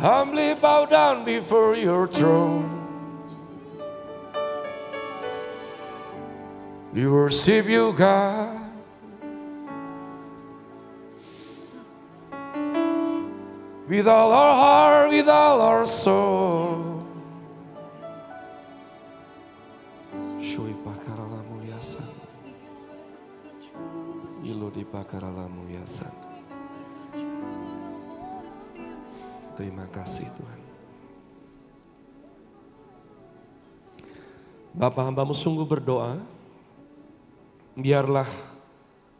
humbly bow down before your throne. We worship you, God. With all our heart, with all our soul. Shui pakarala mulyasan. Ilo di pakarala mulyasan. Terima kasih Tuhan. Bapa, hamba-Mu sungguh berdoa. Biarlah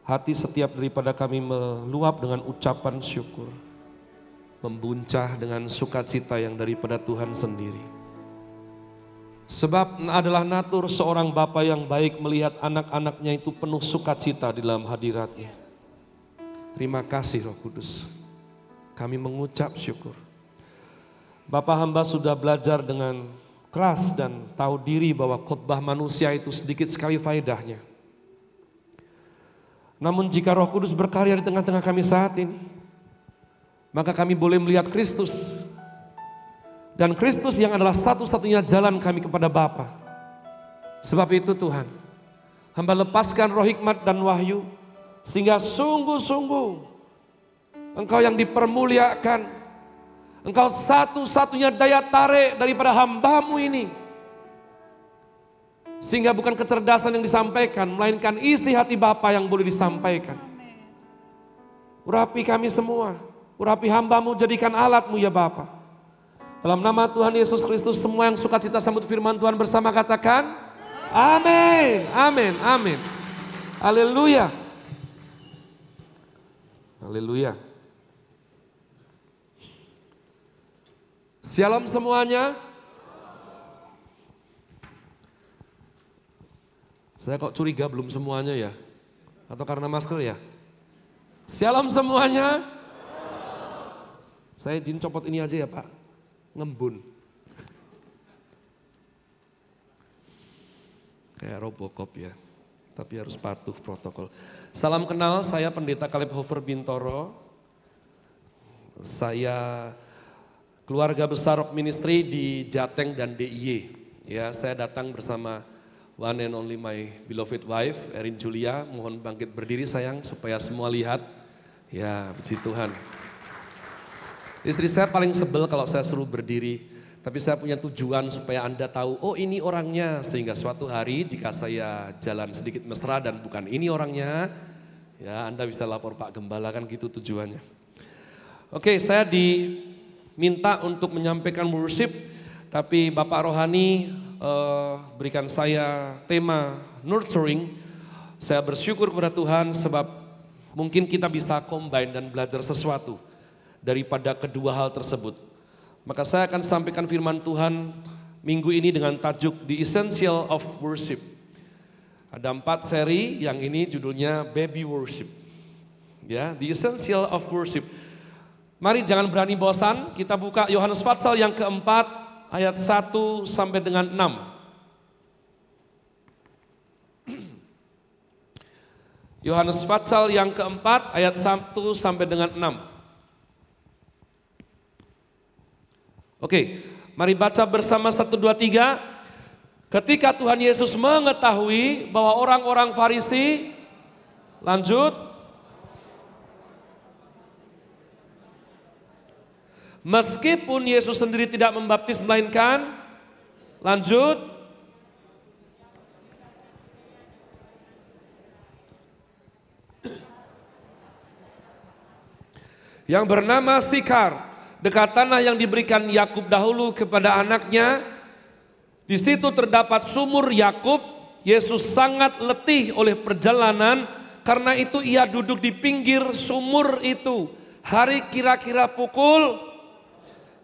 hati setiap daripada kami meluap dengan ucapan syukur. Membuncah dengan sukacita yang daripada Tuhan sendiri. Sebab adalah natur seorang bapa yang baik melihat anak-anaknya itu penuh sukacita di dalam hadiratnya. Terima kasih Roh Kudus. Kami mengucap syukur. Bapa, hamba sudah belajar dengan keras dan tahu diri bahwa khotbah manusia itu sedikit sekali faedahnya. Namun jika Roh Kudus berkarya di tengah-tengah kami saat ini, maka kami boleh melihat Kristus. Dan Kristus yang adalah satu-satunya jalan kami kepada Bapa. Sebab itu Tuhan, hamba lepaskan roh hikmat dan wahyu, sehingga sungguh-sungguh Engkau yang dipermuliakan. Engkau satu-satunya daya tarik daripada hamba-Mu ini. Sehingga bukan kecerdasan yang disampaikan, melainkan isi hati Bapa yang boleh disampaikan. Urapi kami semua. Urapi hamba-Mu, jadikan alat-Mu ya Bapa. Dalam nama Tuhan Yesus Kristus, semua yang sukacita sambut firman Tuhan bersama katakan, amin, amin, amin. Haleluya. Haleluya. Shalom semuanya. Saya kok curiga belum semuanya ya? Atau karena masker ya? Shalom semuanya. Saya izin copot ini aja ya Pak, ngembun. Kayak Robocop ya, tapi harus patuh protokol. Salam kenal, saya Pendeta Caleb Hofer Bintoro. Saya keluarga besar Rock Ministry di Jateng dan DIY. Ya, saya datang bersama one and only my beloved wife, Erin Julia. Mohon bangkit berdiri sayang, supaya semua lihat. Ya, puji Tuhan. Istri saya paling sebel kalau saya suruh berdiri, tapi saya punya tujuan supaya Anda tahu, oh ini orangnya, sehingga suatu hari jika saya jalan sedikit mesra dan bukan ini orangnya, ya Anda bisa lapor Pak Gembala, kan gitu tujuannya. Oke, saya diminta untuk menyampaikan worship, tapi Bapak Rohani berikan saya tema nurturing. Saya bersyukur kepada Tuhan sebab mungkin kita bisa combine dan belajar sesuatu daripada kedua hal tersebut. Maka saya akan sampaikan firman Tuhan minggu ini dengan tajuk The Essential of Worship. Ada 4 seri, yang ini judulnya Baby Worship. Ya, The Essential of Worship. Mari jangan berani bosan, kita buka Yohanes Fatsal yang keempat ayat 1 sampai dengan 6. Yohanes Fatsal yang keempat ayat 1 sampai dengan 6. Oke, mari baca bersama 1, 2, 3. Ketika Tuhan Yesus mengetahui bahwa orang-orang Farisi, lanjut, meskipun Yesus sendiri tidak membaptis melainkan, lanjut, yang bernama Sikar, dekat tanah yang diberikan Yakub dahulu kepada anaknya. Di situ terdapat sumur Yakub. Yesus sangat letih oleh perjalanan, karena itu ia duduk di pinggir sumur itu. Hari kira-kira pukul,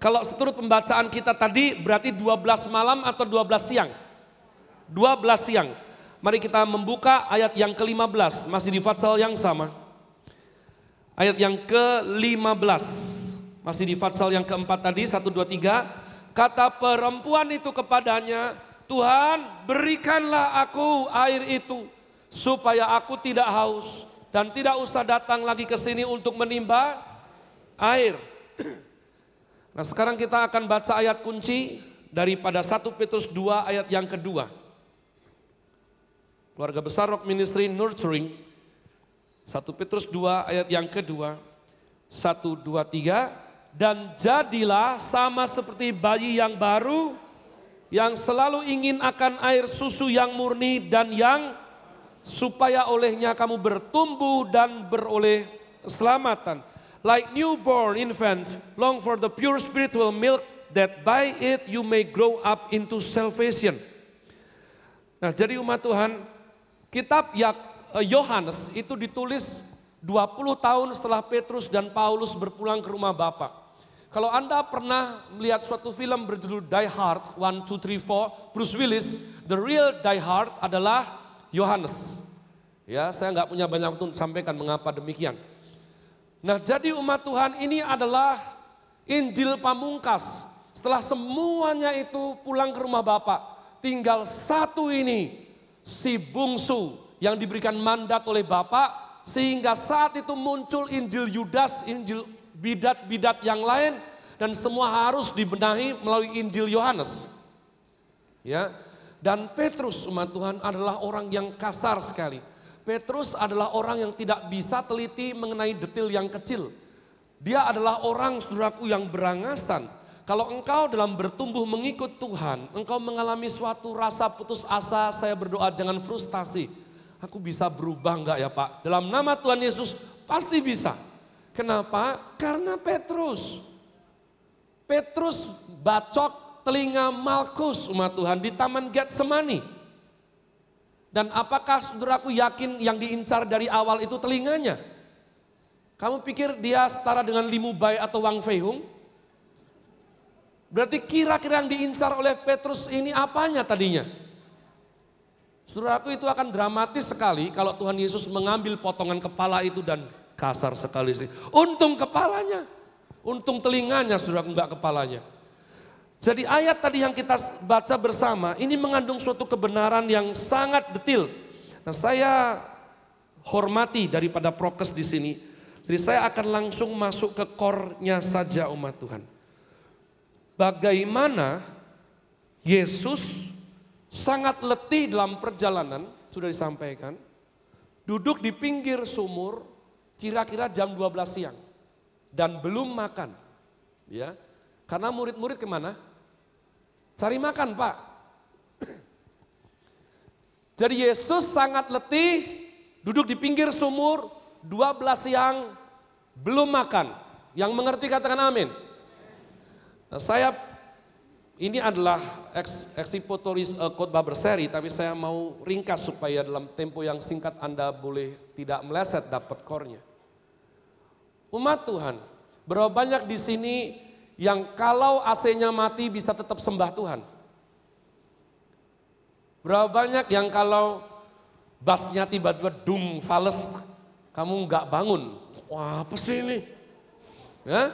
kalau seturut pembacaan kita tadi berarti 12 malam atau 12 siang? 12 siang. Mari kita membuka ayat yang ke-15, masih di Fatsal yang sama. Ayat yang ke-15. Masih di Fatsal yang keempat tadi, 1, 2, 3. Kata perempuan itu kepadanya, Tuhan berikanlah aku air itu, supaya aku tidak haus, dan tidak usah datang lagi ke sini untuk menimba air. Nah sekarang kita akan baca ayat kunci daripada 1 Petrus 2 ayat yang kedua. Keluarga besar Rock Ministry Nurturing, 1 Petrus 2 ayat yang kedua, 1, 2, 3. Dan jadilah sama seperti bayi yang baru, yang selalu ingin akan air susu yang murni dan yang supaya olehnya kamu bertumbuh dan beroleh keselamatan. Like newborn infants, long for the pure spiritual milk, that by it you may grow up into salvation. Nah jadi umat Tuhan, kitab Yohanes itu ditulis 20 tahun setelah Petrus dan Paulus berpulang ke rumah Bapa. Kalau Anda pernah melihat suatu film berjudul Die Hard, 1, 2, 3, 4, Bruce Willis, the real Die Hard adalah Yohanes. Ya, saya nggak punya banyak waktu untuk sampaikan mengapa demikian. Nah, jadi umat Tuhan ini adalah Injil pamungkas. Setelah semuanya itu pulang ke rumah Bapa, tinggal satu ini, si bungsu yang diberikan mandat oleh Bapa, sehingga saat itu muncul Injil Yudas, Injil bidat-bidat yang lain, dan semua harus dibenahi melalui Injil Yohanes. Ya, dan Petrus umat Tuhan adalah orang yang kasar sekali. Petrus adalah orang yang tidak bisa teliti mengenai detail yang kecil. Dia adalah orang, saudaraku, yang berangasan. Kalau engkau dalam bertumbuh mengikut Tuhan, engkau mengalami suatu rasa putus asa, saya berdoa jangan frustasi. Aku bisa berubah enggak ya Pak? Dalam nama Tuhan Yesus pasti bisa. Kenapa? Karena Petrus bacok telinga Malkus umat Tuhan di Taman Getsemani. Dan apakah saudaraku yakin yang diincar dari awal itu telinganya? Kamu pikir dia setara dengan Limu Bai atau Wang Fei Hung? Berarti kira-kira yang diincar oleh Petrus ini apanya tadinya? Saudaraku, itu akan dramatis sekali kalau Tuhan Yesus mengambil potongan kepala itu dan kasar sekali sih. Untung kepalanya, untung telinganya, saudaraku, enggak kepalanya. Jadi ayat tadi yang kita baca bersama ini mengandung suatu kebenaran yang sangat detail. Nah, saya hormati daripada prokes di sini. Jadi saya akan langsung masuk ke core-nya saja umat Tuhan. Bagaimana Yesus sangat letih dalam perjalanan, sudah disampaikan. Duduk di pinggir sumur, kira-kira jam 12 siang. Dan belum makan. Ya, karena murid-murid kemana? Cari makan Pak. Jadi Yesus sangat letih, duduk di pinggir sumur, 12 siang, belum makan. Yang mengerti katakan amin. Nah, ini adalah expository khotbah berseri, tapi saya mau ringkas supaya dalam tempo yang singkat Anda boleh tidak meleset dapat core-nya. Umat Tuhan, berapa banyak di sini yang kalau AC-nya mati bisa tetap sembah Tuhan? Berapa banyak yang kalau bassnya tiba-tiba dung fales, kamu nggak bangun? Wah, apa sih ini? Ya?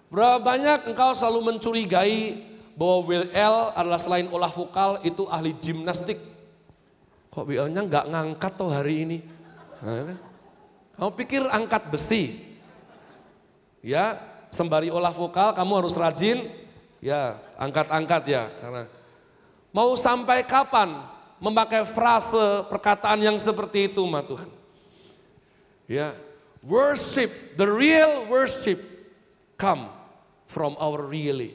Berapa banyak engkau selalu mencurigai bahwa WL adalah selain olah vokal itu ahli gimnastik. Kok WL-nya nggak ngangkat toh hari ini? Nah, kamu pikir angkat besi? Ya, sembari olah vokal kamu harus rajin, ya angkat-angkat ya. Karena mau sampai kapan memakai frase perkataan yang seperti itu, umat Tuhan? Ya, worship, the real worship come from our really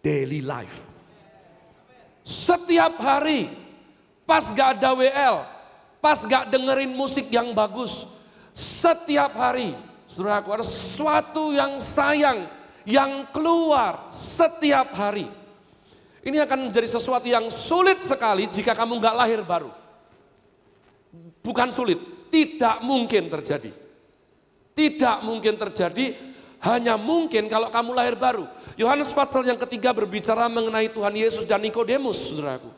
daily life. Setiap hari, pas gak ada WL, pas gak dengerin musik yang bagus, setiap hari, saudaraku, ada sesuatu yang sayang, yang keluar setiap hari. Ini akan menjadi sesuatu yang sulit sekali jika kamu gak lahir baru. Bukan sulit, tidak mungkin terjadi. Tidak mungkin terjadi. Hanya mungkin kalau kamu lahir baru. Yohanes pasal yang ketiga berbicara mengenai Tuhan Yesus dan Nikodemus, saudaraku.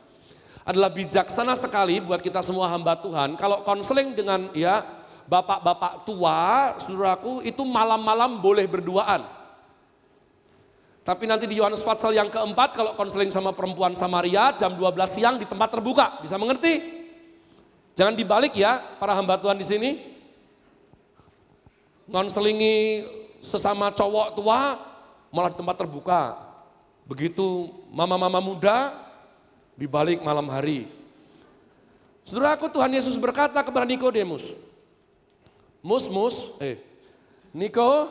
Adalah bijaksana sekali buat kita semua hamba Tuhan. Kalau konseling dengan ya bapak-bapak tua, saudaraku, itu malam-malam boleh berduaan. Tapi nanti di Yohanes pasal yang keempat, kalau konseling sama perempuan Samaria, jam 12 siang di tempat terbuka. Bisa mengerti? Jangan dibalik ya, para hamba Tuhan di sini. Konselingi sesama cowok tua, malah di tempat terbuka. Begitu mama-mama muda di balik malam hari. Saudaraku, Tuhan Yesus berkata kepada Nikodemus, Niko,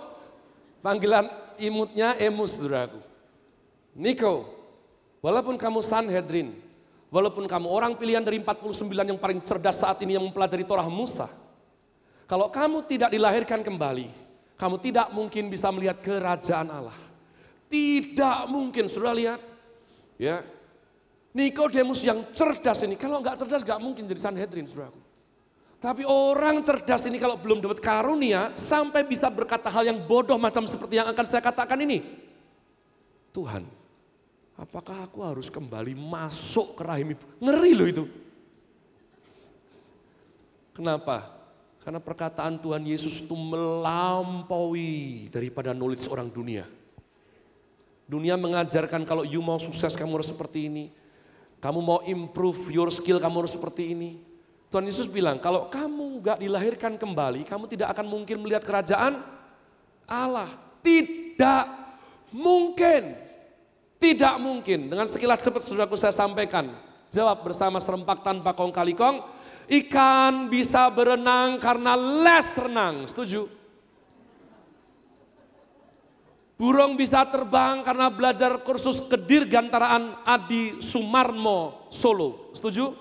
panggilan imutnya Emus, saudaraku. Niko, walaupun kamu Sanhedrin, walaupun kamu orang pilihan dari 49 yang paling cerdas saat ini yang mempelajari Torah Musa, kalau kamu tidak dilahirkan kembali, kamu tidak mungkin bisa melihat kerajaan Allah. Tidak mungkin, saudara lihat. Ya, Nikodemus yang cerdas ini, kalau nggak cerdas nggak mungkin jadi Sanhedrin, saudaraku. Tapi orang cerdas ini kalau belum dapat karunia, sampai bisa berkata hal yang bodoh macam seperti yang akan saya katakan ini. Tuhan, apakah aku harus kembali masuk ke rahim ibu? Ngeri loh itu. Kenapa? Karena perkataan Tuhan Yesus itu melampaui daripada knowledge orang dunia. Dunia mengajarkan kalau you mau sukses kamu harus seperti ini. Kamu mau improve your skill kamu harus seperti ini. Tuhan Yesus bilang kalau kamu gak dilahirkan kembali, kamu tidak akan mungkin melihat kerajaan Allah. Tidak mungkin. Tidak mungkin. Dengan sekilas cepat saudaraku saya sampaikan. Jawab bersama serempak tanpa kong kali kong. Ikan bisa berenang karena les renang. Setuju? Burung bisa terbang karena belajar kursus kedirgantaraan Adi Sumarmo Solo. Setuju?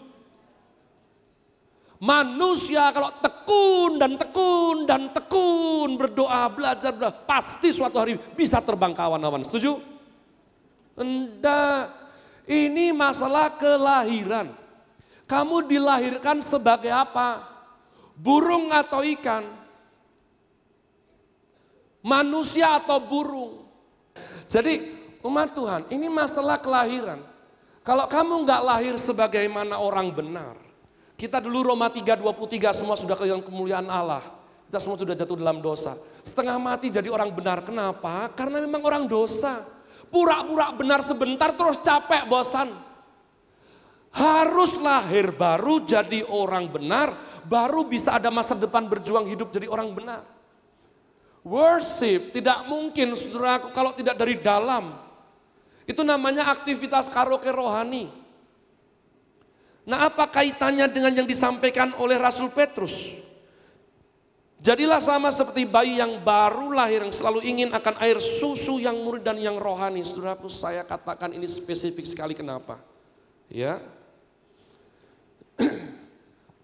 Manusia kalau tekun dan tekun dan tekun berdoa, belajar, pasti suatu hari bisa terbang ke awan-awan. Setuju? Enggak. Ini masalah kelahiran. Kamu dilahirkan sebagai apa? Burung atau ikan? Manusia atau burung? Jadi umat Tuhan, ini masalah kelahiran. Kalau kamu nggak lahir sebagaimana orang benar, kita dulu Roma 3:23 semua sudah kehilangan kemuliaan Allah. Kita semua sudah jatuh dalam dosa. Setengah mati jadi orang benar. Kenapa? Karena memang orang dosa. Pura-pura benar sebentar terus capek, bosan. Harus lahir baru jadi orang benar, baru bisa ada masa depan berjuang hidup jadi orang benar. Worship tidak mungkin saudaraku kalau tidak dari dalam. Itu namanya aktivitas karaoke rohani. Nah, apa kaitannya dengan yang disampaikan oleh Rasul Petrus? Jadilah sama seperti bayi yang baru lahir yang selalu ingin akan air susu yang murni dan yang rohani. Saudaraku, saya katakan ini spesifik sekali kenapa? Ya.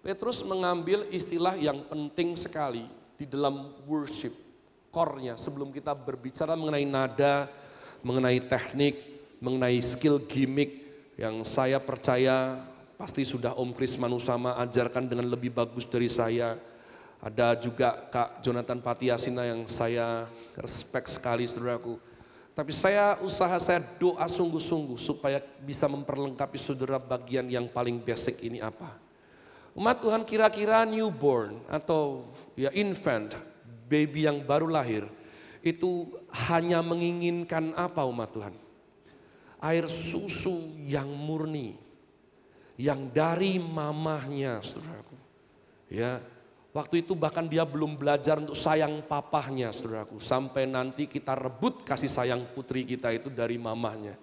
Petrus mengambil istilah yang penting sekali di dalam worship. Core-nya sebelum kita berbicara mengenai nada, mengenai teknik, mengenai skill gimmick yang saya percaya pasti sudah Om Kris Manusama ajarkan dengan lebih bagus dari saya. Ada juga Kak Jonathan Patiasina yang saya respect sekali saudaraku. Tapi saya doa sungguh-sungguh supaya bisa memperlengkapi saudara bagian yang paling basic ini apa. Umat Tuhan kira-kira newborn atau ya infant, baby yang baru lahir, itu hanya menginginkan apa umat Tuhan? Air susu yang murni, yang dari mamahnya, saudaraku. Ya, waktu itu bahkan dia belum belajar untuk sayang papahnya, saudaraku. Sampai nanti kita rebut kasih sayang putri kita itu dari mamahnya.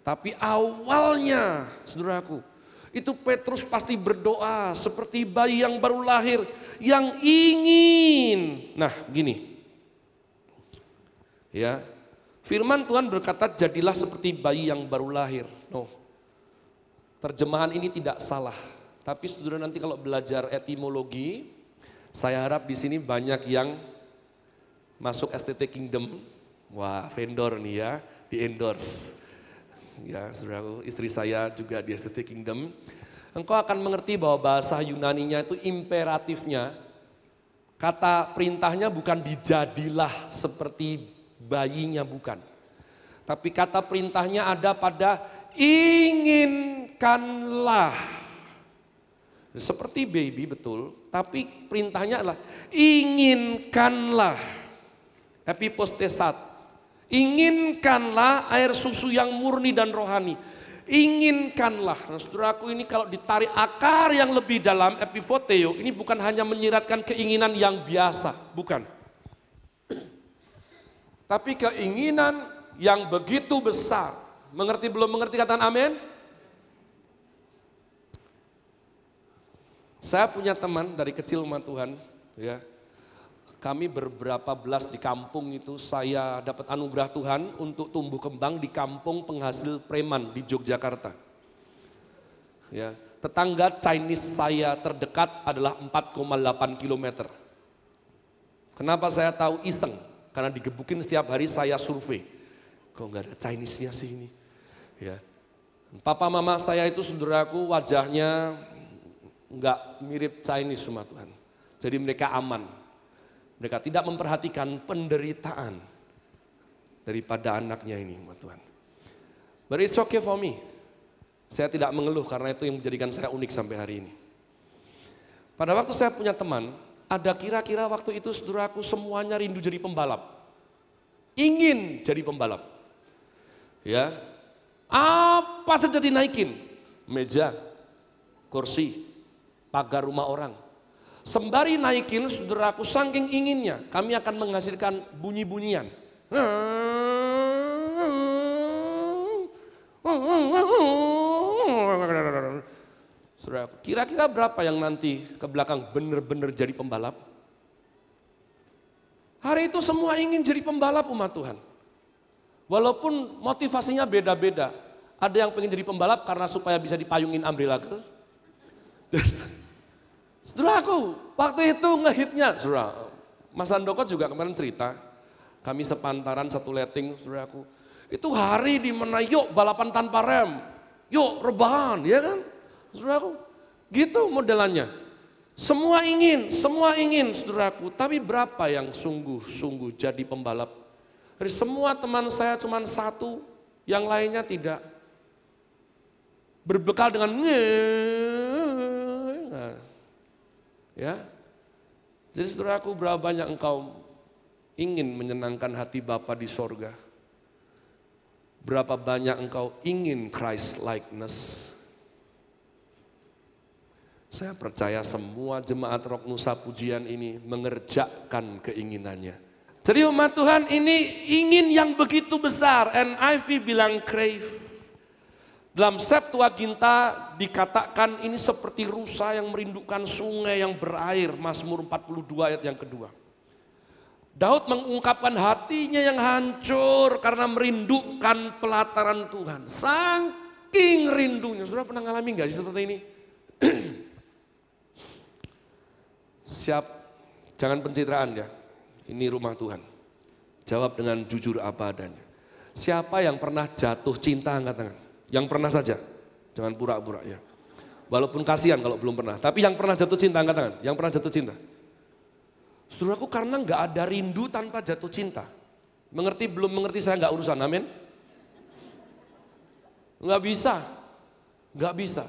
Tapi awalnya, saudaraku, itu Petrus pasti berdoa seperti bayi yang baru lahir, yang ingin. Nah gini, ya firman Tuhan berkata jadilah seperti bayi yang baru lahir. No, terjemahan ini tidak salah. Tapi saudara nanti kalau belajar etimologi, saya harap di sini banyak yang masuk STT Kingdom. Wah, vendor nih ya, di endorse. Ya, saudaraku, istri saya juga di STT Kingdom. Engkau akan mengerti bahwa bahasa Yunaninya itu imperatifnya, kata perintahnya bukan dijadilah seperti bayinya, bukan. Tapi kata perintahnya ada pada inginkanlah. Seperti baby betul, tapi perintahnya adalah inginkanlah. Epipostesat. Inginkanlah air susu yang murni dan rohani. Inginkanlah. Nah, saudaraku, ini kalau ditarik akar yang lebih dalam, epifoteo, ini bukan hanya menyiratkan keinginan yang biasa, bukan. Tapi keinginan yang begitu besar. Mengerti belum mengerti, katakan amin? Saya punya teman dari kecil umat Tuhan, ya. Kami beberapa belas di kampung itu, saya dapat anugerah Tuhan untuk tumbuh kembang di kampung penghasil preman di Yogyakarta. Ya, tetangga Chinese saya terdekat adalah 4,8 km. Kenapa saya tahu? Iseng, karena digebukin setiap hari saya survei. Kok nggak ada Chinese-nya sih ini? Ya. Papa mama saya itu saudaraku wajahnya nggak mirip Chinese umat Tuhan. Jadi mereka aman. Mereka tidak memperhatikan penderitaan daripada anaknya ini umat Tuhan. But it's okay for me. Saya tidak mengeluh karena itu yang menjadikan saya unik sampai hari ini. Pada waktu saya punya teman, ada kira-kira waktu itu saudaraku semuanya rindu jadi pembalap. Ingin jadi pembalap. Ya. Apa saja dinaikin. Meja, kursi, pagar rumah orang. Sembari naikin, saudaraku saking inginnya, kami akan menghasilkan bunyi-bunyian. Saudaraku, kira-kira berapa yang nanti ke belakang benar-benar jadi pembalap? Hari itu semua ingin jadi pembalap umat Tuhan. Walaupun motivasinya beda-beda. Ada yang pengen jadi pembalap karena supaya bisa dipayungin umbrella girl. Saudaraku, waktu itu ngehitnya, saudara, Mas Andoko juga kemarin cerita, kami sepantaran satu letting, saudaraku, itu hari di mana yuk balapan tanpa rem, yuk rebahan, ya kan, saudaraku, gitu modelannya. Semua ingin, saudaraku, tapi berapa yang sungguh-sungguh jadi pembalap? Dari semua teman saya cuma satu, yang lainnya tidak. Berbekal dengan ya. Jadi saudaraku, berapa banyak engkau ingin menyenangkan hati Bapa di sorga? Berapa banyak engkau ingin Christ likeness? Saya percaya semua jemaat Rock Nusa Pujian ini mengerjakan keinginannya. Jadi umat Tuhan ini ingin yang begitu besar, NIV bilang crave. Dalam Septuaginta dikatakan ini seperti rusa yang merindukan sungai yang berair, Mazmur 42 ayat yang kedua. Daud mengungkapkan hatinya yang hancur karena merindukan pelataran Tuhan. Saking rindunya, saudara pernah ngalami gak sih seperti ini? Siap, jangan pencitraan ya. Ini rumah Tuhan. Jawab dengan jujur apa adanya. Siapa yang pernah jatuh cinta angkat tangan? Yang pernah saja. Jangan pura-pura ya. Walaupun kasihan kalau belum pernah. Tapi yang pernah jatuh cinta angkat tangan. Yang pernah jatuh cinta. Saudaraku, karena nggak ada rindu tanpa jatuh cinta. Mengerti belum mengerti saya nggak urusan, amin. Nggak bisa. Nggak bisa.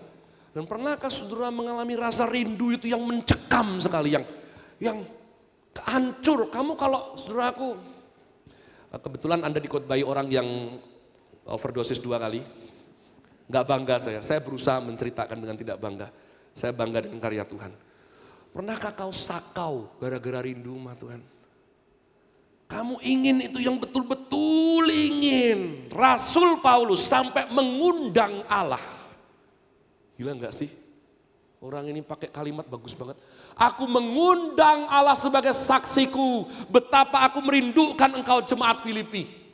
Dan pernahkah saudara mengalami rasa rindu itu yang mencekam sekali. Yang hancur. Kamu kalau saudaraku, kebetulan Anda dikotbai orang yang overdosis 2 kali. Nggak bangga saya berusaha menceritakan dengan tidak bangga. Saya bangga dengan karya Tuhan. Pernahkah kau sakau gara-gara rindu sama Tuhan? Kamu ingin itu yang betul-betul ingin. Rasul Paulus sampai mengundang Allah. Gila nggak sih? Orang ini pakai kalimat bagus banget. Aku mengundang Allah sebagai saksiku, betapa aku merindukan engkau jemaat Filipi.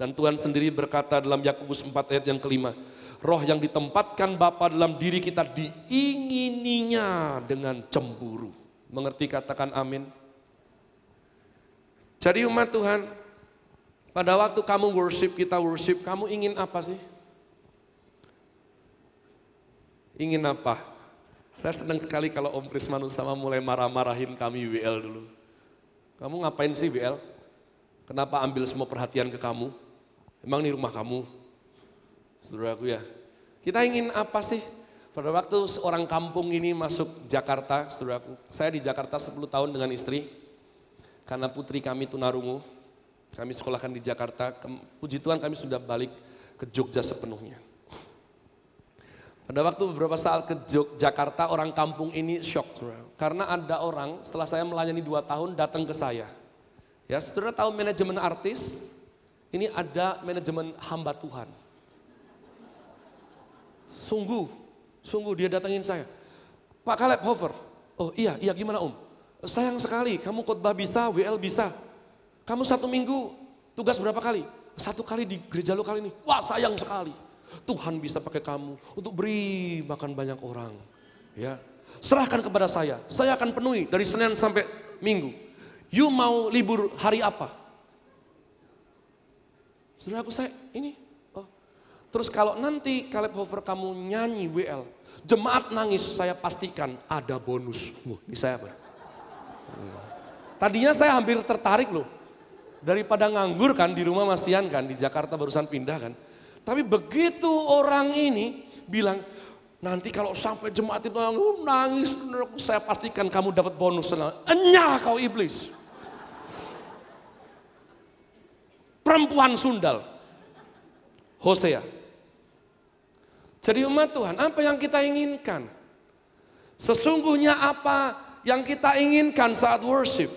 Dan Tuhan sendiri berkata dalam Yakobus 4 ayat yang kelima, roh yang ditempatkan Bapa dalam diri kita diingininya dengan cemburu. Mengerti, katakan amin. Jadi umat Tuhan, pada waktu kamu worship, kita worship, kamu ingin apa sih? Ingin apa? Saya senang sekali kalau Om Prismanus sama mulai marah-marahin kami WL dulu. Kamu ngapain sih WL? Kenapa ambil semua perhatian ke kamu? Emang ini rumah kamu? Saudaraku ya. Kita ingin apa sih? Pada waktu seorang kampung ini masuk Jakarta, saudaraku. Saya di Jakarta 10 tahun dengan istri. Karena putri kami tunarungu. Kami sekolahkan di Jakarta. Puji Tuhan kami sudah balik ke Jogja sepenuhnya. Pada waktu beberapa saat ke Jakarta, orang kampung ini shock. Karena ada orang setelah saya melayani 2 tahun datang ke saya. Ya, saudara tahu manajemen artis? Ini ada manajemen hamba Tuhan. Sungguh dia datangin saya. Pak Caleb Hofer, oh iya gimana Om? Sayang sekali, kamu khotbah bisa, WL bisa. Kamu 1 minggu tugas berapa kali? 1 kali di gereja lokal ini. Wah sayang sekali. Tuhan bisa pakai kamu untuk beri makan banyak orang. Ya, serahkan kepada saya akan penuhi dari Senin sampai Minggu. You mau libur hari apa? Saudaraku saya ini. Oh. Terus kalau nanti Caleb Hofer kamu nyanyi WL, jemaat nangis, saya pastikan ada bonus. Ini saya apa? Tadinya saya hampir tertarik loh. Daripada nganggur kan di rumah Masian kan, di Jakarta barusan pindah kan. Tapi begitu orang ini bilang, nanti kalau sampai jemaat itu nangis, saya pastikan kamu dapat bonus. Enyah kau iblis. Perempuan sundal. Hosea. Jadi umat Tuhan, apa yang kita inginkan? Sesungguhnya apa yang kita inginkan saat worship?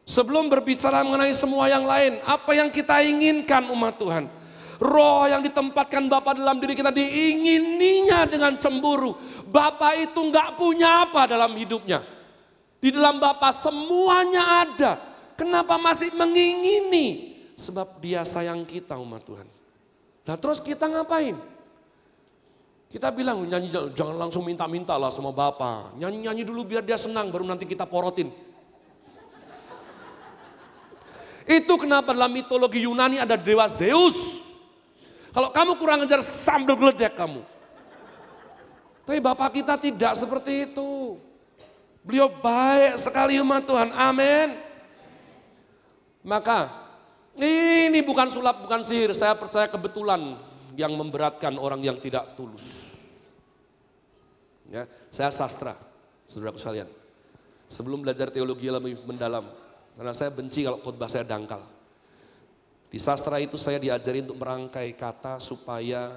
Sebelum berbicara mengenai semua yang lain, apa yang kita inginkan umat Tuhan? Roh yang ditempatkan Bapa dalam diri kita diingininya dengan cemburu. Bapa itu enggak punya apa dalam hidupnya. Di dalam Bapa semuanya ada. Kenapa masih mengingini? Sebab dia sayang kita umat Tuhan. Nah terus kita ngapain? Kita bilang nyanyi jangan langsung minta-minta lah sama Bapa. Nyanyi-nyanyi dulu biar dia senang baru nanti kita porotin. Itu kenapa dalam mitologi Yunani ada dewa Zeus. Kalau kamu kurang ajar sambil geledek kamu. Tapi Bapak kita tidak seperti itu. Beliau baik sekali umat Tuhan. Amin. Maka ini bukan sulap, bukan sihir. Saya percaya kebetulan yang memberatkan orang yang tidak tulus. Ya, saya sastra, saudaraku sekalian. Sebelum belajar teologi lebih mendalam, karena saya benci kalau khotbah saya dangkal. Di sastra itu saya diajari untuk merangkai kata supaya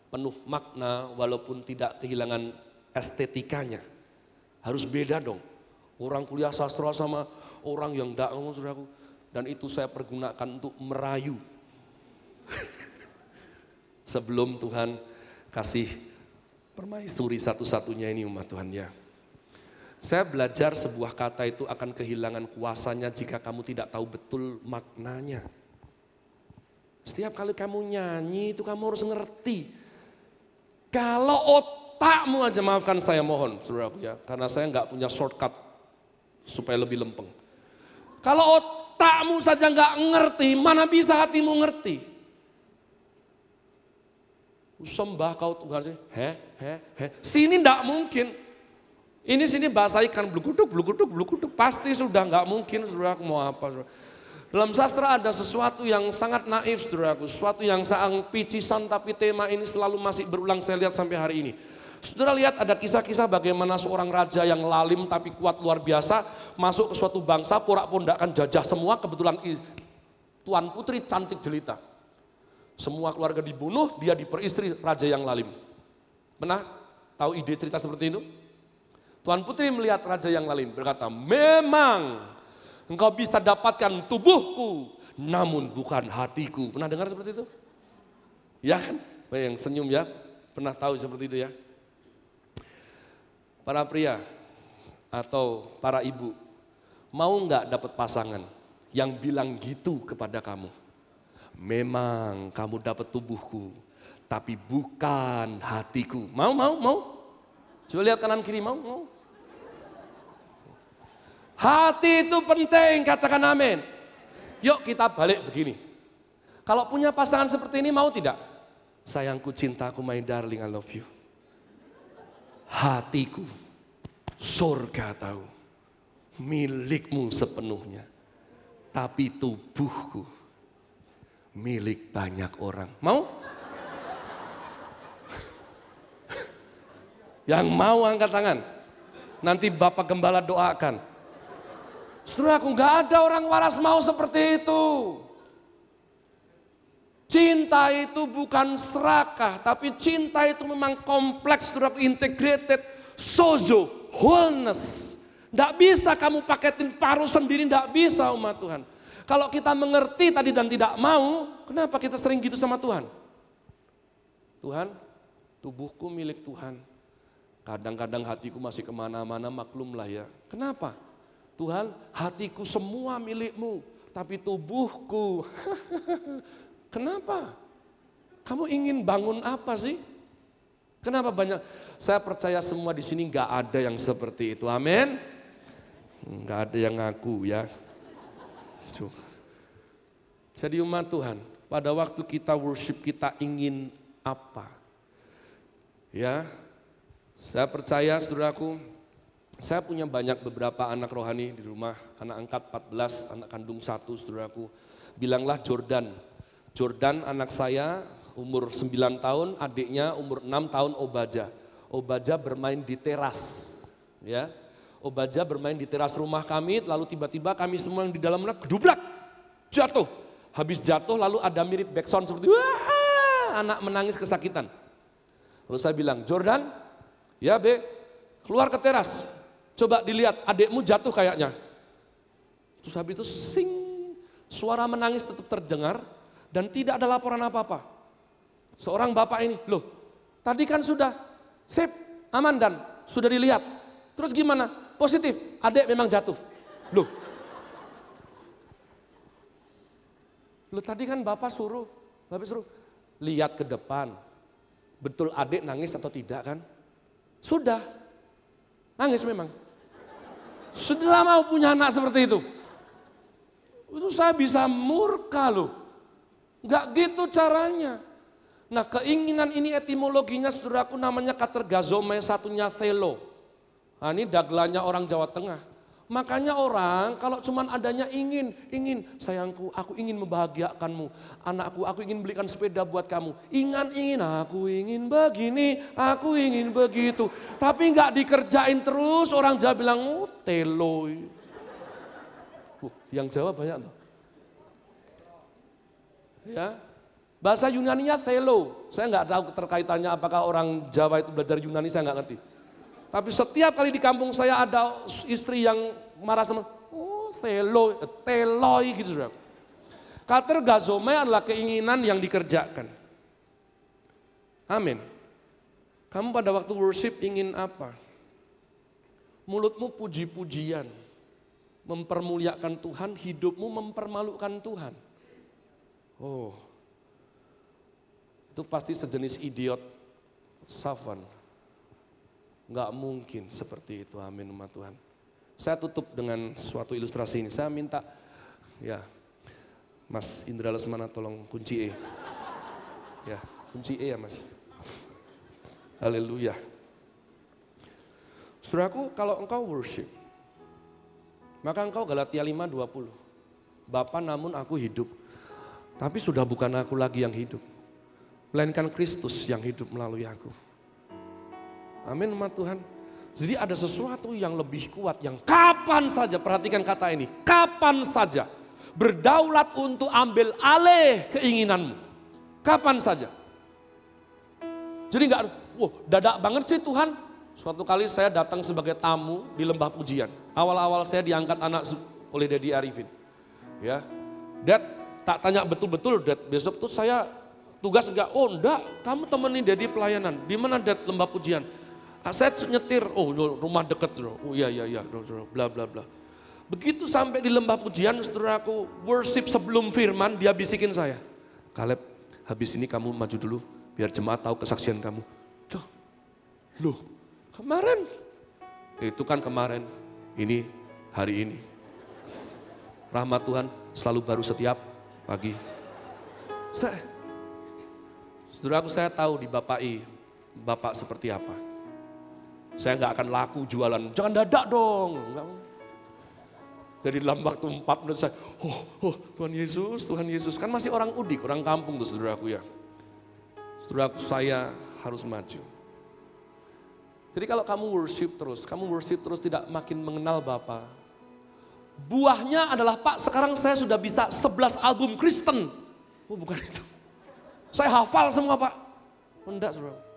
penuh makna walaupun tidak kehilangan estetikanya. Harus beda dong. Orang kuliah sastra sama orang yang tidak, saudaraku. Dan itu saya pergunakan untuk merayu. Sebelum Tuhan kasih permaisuri satu-satunya ini umat Tuhan ya. Saya belajar sebuah kata itu akan kehilangan kuasanya jika kamu tidak tahu betul maknanya. Setiap kali kamu nyanyi itu kamu harus ngerti. Kalau otakmu aja, maafkan saya mohon saudaraku ya. Karena saya nggak punya shortcut supaya lebih lempeng. Kalau otakmu saja nggak ngerti, mana bisa hatimu ngerti? Sembah kau Tuhan sih, sini nggak mungkin. Ini sini bahasa ikan blukuduk, pasti sudah nggak mungkin, saudaraku mau apa? Saudara. Dalam sastra ada sesuatu yang sangat naif, saudaraku, sesuatu yang sangat picisan, tapi tema ini selalu masih berulang saya lihat sampai hari ini. Saudara lihat ada kisah-kisah bagaimana seorang raja yang lalim tapi kuat luar biasa masuk ke suatu bangsa, porak-pondakan jajah semua, kebetulan tuan putri cantik jelita. Semua keluarga dibunuh, dia diperistri raja yang lalim. Pernah tahu ide cerita seperti itu? Tuan putri melihat raja yang lalim berkata, memang engkau bisa dapatkan tubuhku, namun bukan hatiku. Pernah dengar seperti itu? Ya kan? Yang senyum ya, pernah tahu seperti itu ya? Para pria atau para ibu, mau nggak dapat pasangan yang bilang gitu kepada kamu? Memang kamu dapat tubuhku, tapi bukan hatiku. Mau? Coba lihat kanan kiri, mau? Hati itu penting, katakan amin. Yuk kita balik begini. Kalau punya pasangan seperti ini mau tidak? Sayangku, cintaku, my darling, I love you. Hatiku, surga tahu, milikmu sepenuhnya. Tapi tubuhku, milik banyak orang. Mau? Yang mau angkat tangan. Nanti Bapak Gembala doakan. Saudaraku, nggak ada orang waras mau seperti itu. Cinta itu bukan serakah, tapi cinta itu memang kompleks, saudaraku, integrated, sozo, wholeness. Nggak bisa kamu paketin paruh sendiri, nggak bisa umat Tuhan. Kalau kita mengerti tadi dan tidak mau, kenapa kita sering gitu sama Tuhan? Tuhan, tubuhku milik Tuhan. Kadang-kadang hatiku masih kemana-mana, maklumlah ya. Kenapa? Tuhan, hatiku semua milikmu, tapi tubuhku. Kenapa? Kamu ingin bangun apa sih? Kenapa banyak? Saya percaya semua di sini nggak ada yang seperti itu. Amin. Nggak ada yang ngaku ya. Jadi umat Tuhan, pada waktu kita worship kita ingin apa? Ya, saya percaya saudaraku, saya punya beberapa anak rohani di rumah, anak angkat 14, anak kandung 1 saudaraku. Bilanglah Jordan. Jordan anak saya umur 9 tahun, adiknya umur 6 tahun Obaja. Obaja bermain di teras. Ya, Obaja bermain di teras rumah kami, lalu tiba-tiba kami semua yang di dalamnya kedubrak, jatuh. Habis jatuh lalu ada mirip backsound seperti wah, anak menangis kesakitan. Lalu saya bilang, Jordan, ya Be, keluar ke teras. Coba dilihat adikmu jatuh kayaknya. Terus habis itu sing, suara menangis tetap terdengar dan tidak ada laporan apa-apa. Seorang bapak ini, loh tadi kan sudah sip, aman dan sudah dilihat. Terus gimana? Positif, adik memang jatuh. Loh tadi kan bapak suruh lihat ke depan. Betul adik nangis atau tidak kan? Sudah, nangis memang. Sudah mau punya anak seperti itu. Itu saya bisa murka loh. Enggak gitu caranya. Nah keinginan ini etimologinya saudaraku namanya katergazome, satunya thelo. Nah ini dagelanya orang Jawa Tengah. Makanya orang kalau cuman adanya ingin, sayangku aku ingin membahagiakanmu. Anakku aku ingin belikan sepeda buat kamu. Ingin, aku ingin begini, aku ingin begitu. Tapi enggak dikerjain terus orang Jawa bilang, oh telo. Yang Jawa banyak tuh. Ya, bahasa Yunaninya thelo. Saya nggak tahu keterkaitannya apakah orang Jawa itu belajar Yunani, saya nggak ngerti. Tapi setiap kali di kampung saya ada istri yang marah sama, oh thelo, teloi gitu saudara. Katergazome adalah keinginan yang dikerjakan. Amin. Kamu pada waktu worship ingin apa? Mulutmu puji-pujian, mempermuliakan Tuhan, hidupmu mempermalukan Tuhan. Oh, itu pasti sejenis idiot Safan. Enggak mungkin seperti itu, amin umat Tuhan. Saya tutup dengan suatu ilustrasi ini. Saya minta, ya Mas Indra Lesmana tolong kunci E. Ya, kunci E ya Mas. Haleluya. Saudaraku, kalau engkau worship, maka engkau Galatia 5:20. Bapa namun aku hidup, tapi sudah bukan aku lagi yang hidup, melainkan Kristus yang hidup melalui aku. Amin umat Tuhan. Jadi ada sesuatu yang lebih kuat yang kapan saja, perhatikan kata ini, kapan saja berdaulat untuk ambil alih keinginanmu. Kapan saja. Jadi enggak, wah dadak banget sih Tuhan. Suatu kali saya datang sebagai tamu di lembah pujian. Awal-awal saya diangkat anak oleh Daddy Arifin. Ya, Dad tak tanya betul-betul Dad, besok tuh saya tugas enggak, oh enggak, kamu temenin Daddy pelayanan. Di mana Dad lembah pujian? Saya nyetir, oh rumah deket, oh iya, bla bla bla. Begitu sampai di lembah pujian, saudaraku worship sebelum firman, dia bisikin saya. Kaleb, habis ini kamu maju dulu, biar jemaat tahu kesaksian kamu. Loh, kemarin? Itu kan kemarin, ini hari ini. Rahmat Tuhan selalu baru setiap pagi. Saudaraku saya tahu dibapaki bapak seperti apa. Saya nggak akan laku jualan, jangan dadak dong. Enggak. Jadi dalam waktu 4 menit saya, Tuhan Yesus, kan masih orang udik, orang kampung tuh saudaraku ya. Saudaraku saya harus maju. Jadi kalau kamu worship terus tidak makin mengenal Bapa. Buahnya adalah Pak sekarang saya sudah bisa 11 album Kristen. Oh bukan itu. Saya hafal semua Pak. Enggak saudara.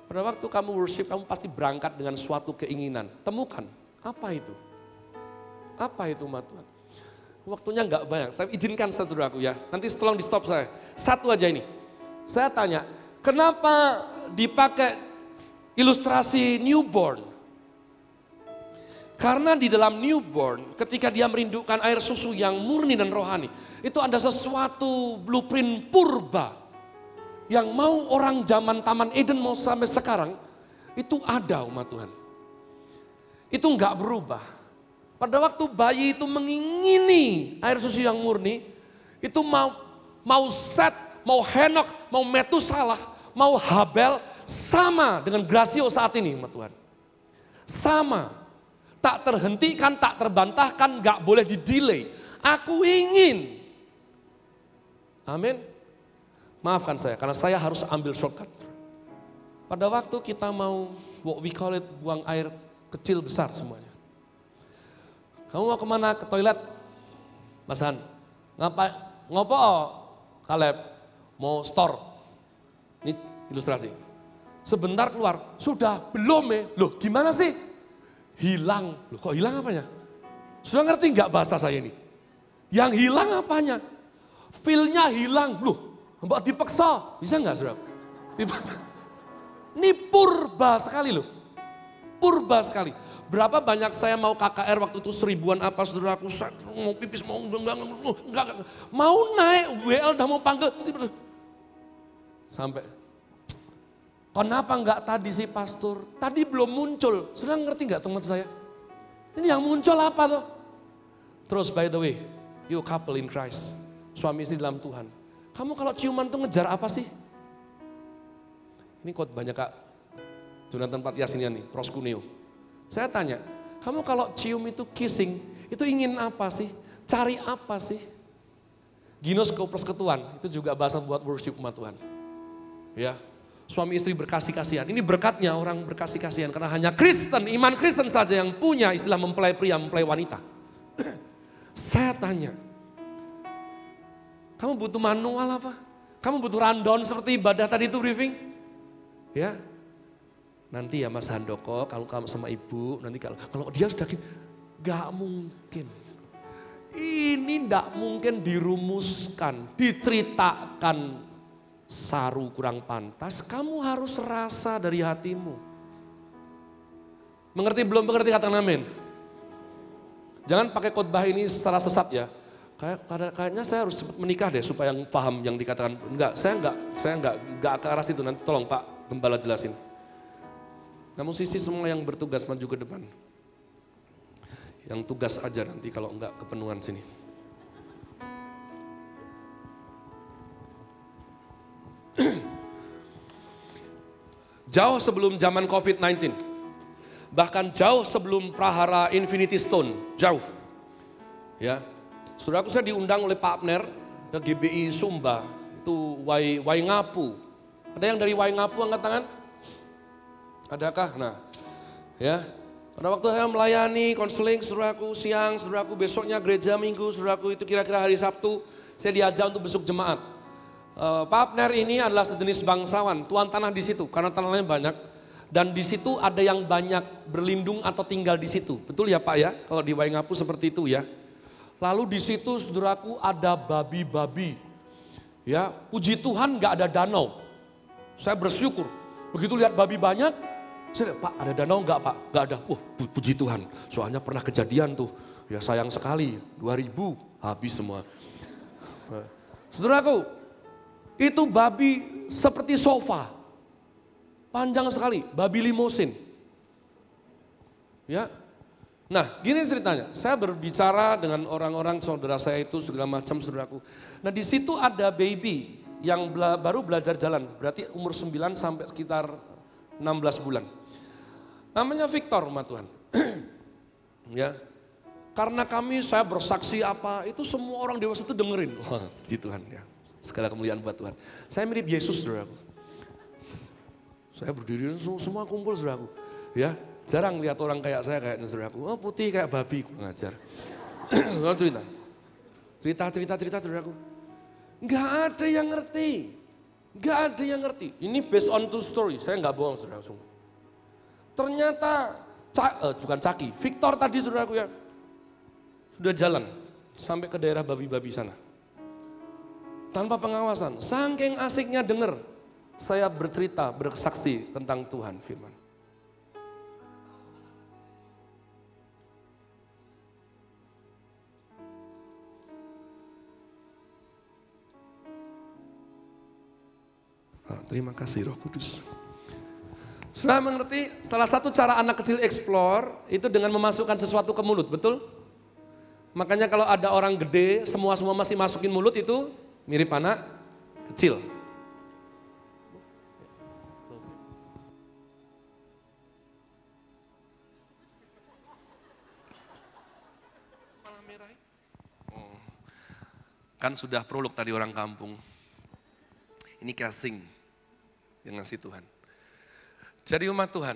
Pada waktu kamu worship, kamu pasti berangkat dengan suatu keinginan. Temukan, apa itu? Apa itu umat Tuhan? Waktunya nggak banyak, tapi izinkan saudaraku ya. Nanti tolong di stop saya. Satu aja ini. Saya tanya, kenapa dipakai ilustrasi newborn? Karena di dalam newborn, ketika dia merindukan air susu yang murni dan rohani, itu ada sesuatu blueprint purba yang mau orang zaman Taman Eden mau sampai sekarang, itu ada umat Tuhan. Itu nggak berubah. Pada waktu bayi itu mengingini air susu yang murni, itu mau Set, mau Henok, mau Metusalah, mau Habel, sama dengan Gracio saat ini, umat Tuhan. Sama, tak terhentikan, tak terbantahkan, gak boleh didelay. Aku ingin. Amin. Maafkan saya, karena saya harus ambil shortcut. Pada waktu kita mau, what we call it, buang air kecil besar semuanya. Kamu mau kemana? Ke toilet? Mas Han, ngopo Kaleb? Mau store. Ini ilustrasi. Sebentar keluar, sudah belum ya? Loh gimana sih? Hilang. Loh kok hilang apanya? Sudah ngerti nggak bahasa saya ini? Yang hilang apanya? Feel-nya hilang. Loh, mbak dipaksa. Bisa nggak saudara? Dipaksa. Ini purba sekali loh. Purba sekali. Berapa banyak saya mau KKR waktu itu 1000-an apa saudaraku, mau pipis, mau enggak. Mau naik, WL udah mau panggil. Sampai, kenapa enggak tadi sih pastor? Tadi belum muncul, sudah ngerti enggak teman saya? Ini yang muncul apa tuh? Terus by the way, you couple in Christ, suami istri dalam Tuhan. Kamu kalau ciuman tuh ngejar apa sih? Ini quote banyak Kak Jonathan Patiasinian nih, Proskuneo. Saya tanya, kamu kalau cium itu kissing, itu ingin apa sih? Cari apa sih? Ginos plus ketuan, itu juga bahasa buat worship umat Tuhan. Ya, suami istri berkasih-kasihan. Ini berkatnya orang berkasih-kasihan, karena hanya Kristen, iman Kristen saja yang punya istilah mempelai pria, mempelai wanita. Saya tanya, kamu butuh manual apa? Kamu butuh rundown seperti ibadah tadi itu briefing? Ya, nanti ya Mas Handoko, kalau kamu sama ibu, nanti kalau dia sudah gak mungkin. Ini gak mungkin dirumuskan, diceritakan saru kurang pantas, kamu harus rasa dari hatimu. Mengerti belum mengerti, katakan amin. Jangan pakai khotbah ini secara sesat ya. Kayaknya saya harus cepat menikah deh supaya yang paham yang dikatakan. Enggak, saya enggak ke arah situ. Nanti tolong Pak Gembala jelasin. Namun sisi semua yang bertugas maju ke depan. Yang tugas aja nanti kalau enggak kepenuhan sini. Jauh sebelum zaman COVID-19. Bahkan jauh sebelum prahara Infinity Stone. Jauh. Ya. Saudaraku, saya diundang oleh Pak Abner ke GBI Sumba. Itu Waingapu. Ada yang dari Waingapu angkat tangan? Adakah? Nah, ya. Pada waktu saya melayani konseling saudaraku siang, saudaraku besoknya gereja minggu, saudaraku itu kira-kira hari Sabtu, saya diajak untuk besuk jemaat. Pak Abner ini adalah sejenis bangsawan, tuan tanah di situ karena tanahnya banyak. Dan di situ ada yang banyak berlindung atau tinggal di situ. Betul ya Pak ya? Kalau di Waingapu seperti itu ya. Lalu di situ saudaraku ada babi-babi. Ya, puji Tuhan nggak ada danau. Saya bersyukur. Begitu lihat babi banyak, saya lihat, Pak ada danau enggak Pak? Enggak ada. Puji Tuhan. Soalnya pernah kejadian tuh. Ya sayang sekali, 2000 habis semua. Saudaraku, itu babi seperti sofa. Panjang sekali, babi limusin. Ya. Nah, gini ceritanya. Saya berbicara dengan orang-orang saudara saya itu segala macam saudaraku. Nah, di situ ada baby yang baru belajar jalan, berarti umur 9 sampai sekitar 16 bulan. Namanya Victor, umat Tuhan. Ya. Karena saya bersaksi apa, itu semua orang dewasa itu dengerin. Wah, puji Tuhan ya. Segala kemuliaan buat Tuhan. Saya mirip Yesus, saudaraku. Saya berdiri, semua kumpul, saudaraku. Ya, jarang lihat orang kayak saya, kayaknya saudaraku. Oh, putih kayak babi, kurang ajar. Cerita, saudaraku. Nggak ada yang ngerti. Nggak ada yang ngerti. Ini based on true story, saya nggak bohong, saudaraku. Ternyata, bukan Caki, Victor tadi, saudaraku ya. Sudah jalan. sampai ke daerah babi-babi sana. Tanpa pengawasan, saking asiknya denger saya bercerita, bersaksi tentang Tuhan firman. Terima kasih Roh Kudus. Sudah mengerti, salah satu cara anak kecil explore itu dengan memasukkan sesuatu ke mulut, betul? Makanya kalau ada orang gede, semua masih masukin mulut itu mirip anak kecil. Kan sudah prolog tadi orang kampung. Ini casing yang ngasih Tuhan. Jadi umat Tuhan,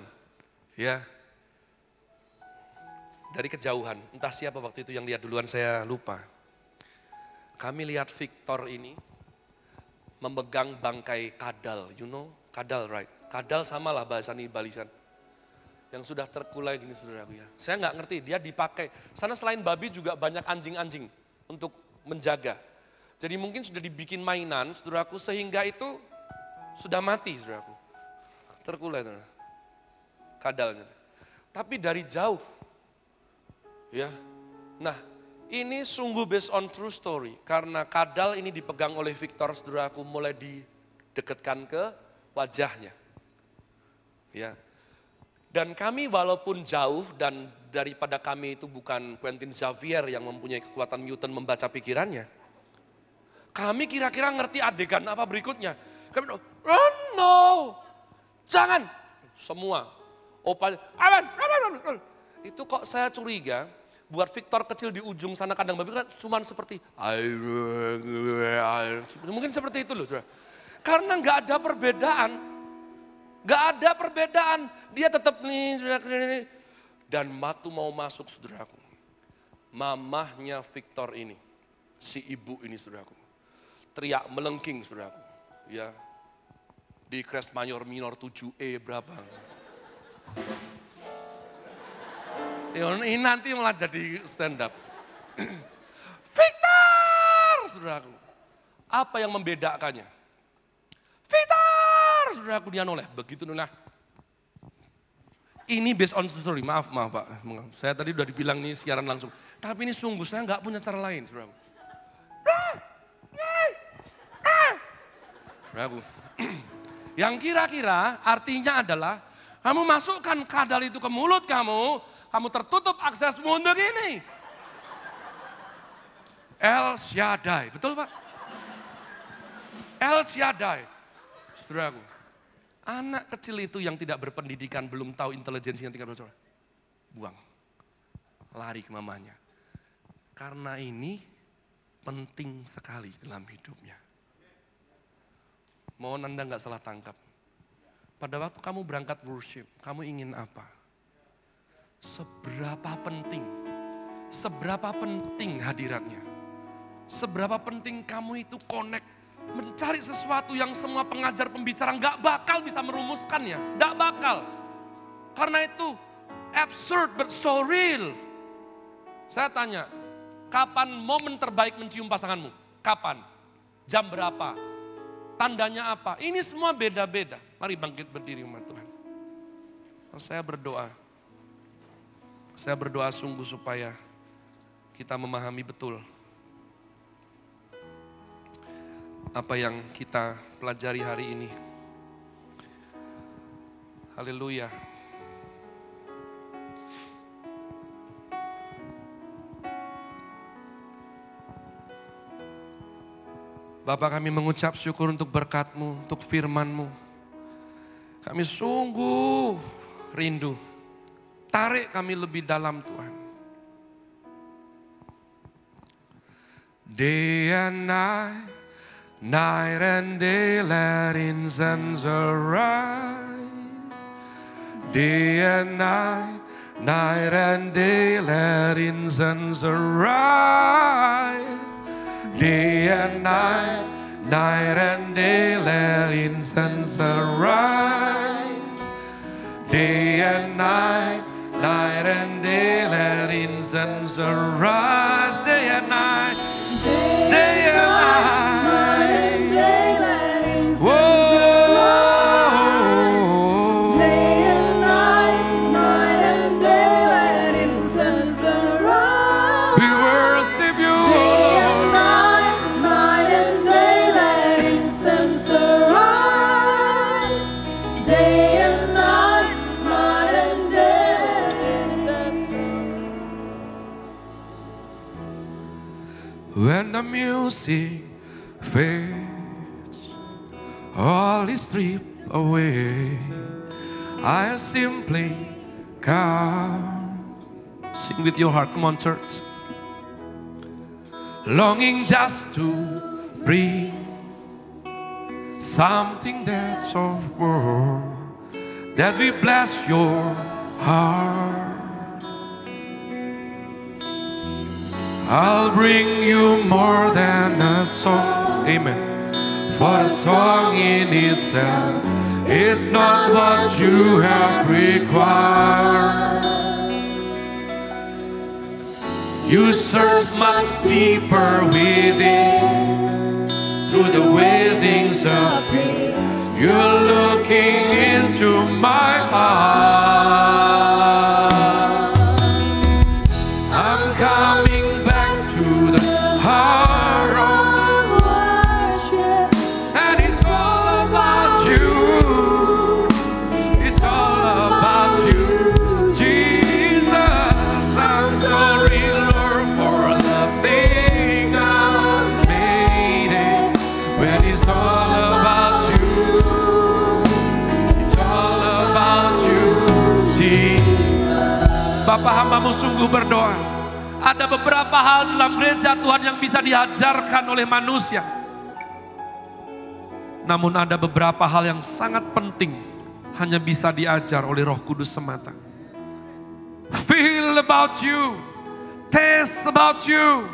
ya dari kejauhan, entah siapa waktu itu yang lihat duluan saya lupa. Kami lihat Victor ini memegang bangkai kadal, you know, kadal right? Kadal samalah bahasa ini balisan. Yang sudah terkulai gini saudaraku ya. Saya nggak ngerti, dia dipakai. Sana selain babi juga banyak anjing-anjing untuk menjaga. Jadi mungkin sudah dibikin mainan, saudaraku, sehingga itu sudah mati, saudaraku. Terkulai, saudara. Kadalnya. Tapi dari jauh, ya. Nah, ini sungguh based on true story. Karena kadal ini dipegang oleh Victor, saudaraku, mulai didekatkan ke wajahnya. Ya. Dan kami walaupun jauh dan daripada kami itu bukan Quentin Xavier yang mempunyai kekuatan mutant membaca pikirannya. Kami kira-kira ngerti adegan apa berikutnya. Kami bilang, oh no, jangan. Semua, opanya, aman. Itu kok saya curiga, buat Victor kecil di ujung sana kandang babi kan cuma seperti, mungkin seperti itu loh. Karena nggak ada perbedaan. Nggak ada perbedaan, dia tetap nih. Dan waktu mau masuk saudaraku, mamahnya Victor ini, si ibu ini saudaraku. Teriak melengking saudaraku, ya di Crash Mayor Minor 7E berapa. Ya, ini nanti malah jadi stand up. Victor, saudaraku, apa yang membedakannya? Victor, saudaraku, dia noleh, begitu noleh. Ini based on story, maaf Pak, saya tadi udah dibilang nih siaran langsung. Tapi ini sungguh saya nggak punya cara lain saudaraku. Yang kira-kira artinya adalah kamu masukkan kadal itu ke mulut kamu tertutup aksesmu untuk ini. El Shaddai, betul Pak? El Shaddai. Saudaraku, anak kecil itu yang tidak berpendidikan, belum tahu intelijensinya tingkat berapa, buang. Lari ke mamanya. Karena ini penting sekali dalam hidupnya. Mohon Anda nggak salah tangkap. Pada waktu kamu berangkat worship, kamu ingin apa? Seberapa penting hadiratnya. Seberapa penting kamu itu connect, mencari sesuatu yang semua pengajar pembicara nggak bakal bisa merumuskannya. Nggak bakal. Karena itu absurd but so real. Saya tanya, kapan momen terbaik mencium pasanganmu? Kapan? Jam berapa? Tandanya apa? Ini semua beda-beda. Mari bangkit berdiri umat Tuhan. Saya berdoa sungguh supaya kita memahami betul apa yang kita pelajari hari ini. Haleluya. Bapa, kami mengucap syukur untuk berkat-Mu, untuk firman-Mu. Kami sungguh rindu. Tarik kami lebih dalam Tuhan. Day and night, night and day, let incense arise. Day and night, night and day, let incense arise. Day and night, night and day, let incense arise. Day and night, night and day, let incense suns arise day and night, day and night. Night and day, letting suns Whoa. arise. Day and night, night and day, letting suns arise. We worship you, Day and Lord. night, night and day, letting suns arise. Day and night, night and day, letting suns arise. When the music fades, all is stripped away, I simply come. Sing with your heart, come on church. Longing just to bring something that's of worth, that we bless your heart. I'll bring you more than a song, amen. For a song in itself is not what you have required. You search much deeper within, through the way things appear. You're looking into my heart. I'm coming back to the heart of, and it's all about you. It's all about you, Jesus. I'm sorry, Lord, for the things I've made it. When it's all about you, it's all about you, Jesus. Bapak hambamu sungguh berdoa. Ada beberapa hal dalam gereja Tuhan yang bisa diajarkan oleh manusia. Namun ada beberapa hal yang sangat penting hanya bisa diajar oleh Roh Kudus semata. Feel about you, taste about you.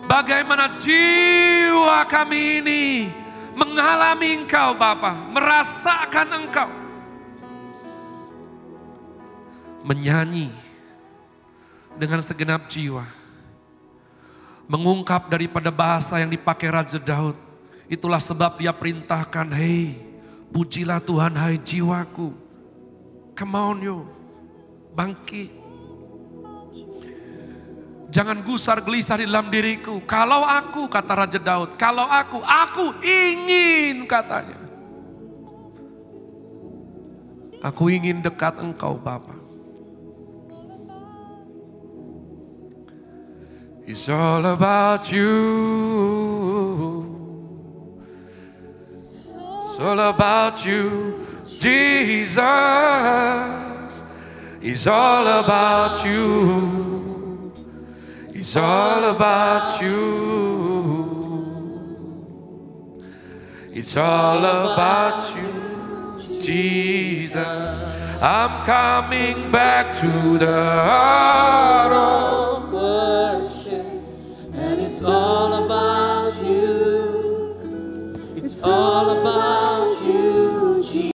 Bagaimana jiwa kami ini mengalami Engkau Bapa, merasakan Engkau. Menyanyi dengan segenap jiwa. Mengungkap daripada bahasa yang dipakai Raja Daud. Itulah sebab dia perintahkan, hei pujilah Tuhan hai jiwaku. Come on yo, bangkit. Jangan gusar gelisah di dalam diriku. Kalau aku, kata Raja Daud, kalau aku ingin katanya. Aku ingin dekat Engkau Bapa. It's all about you. It's all about you, Jesus. It's all about you. It's all about you. It's all about you, Jesus. I'm coming back to the heart.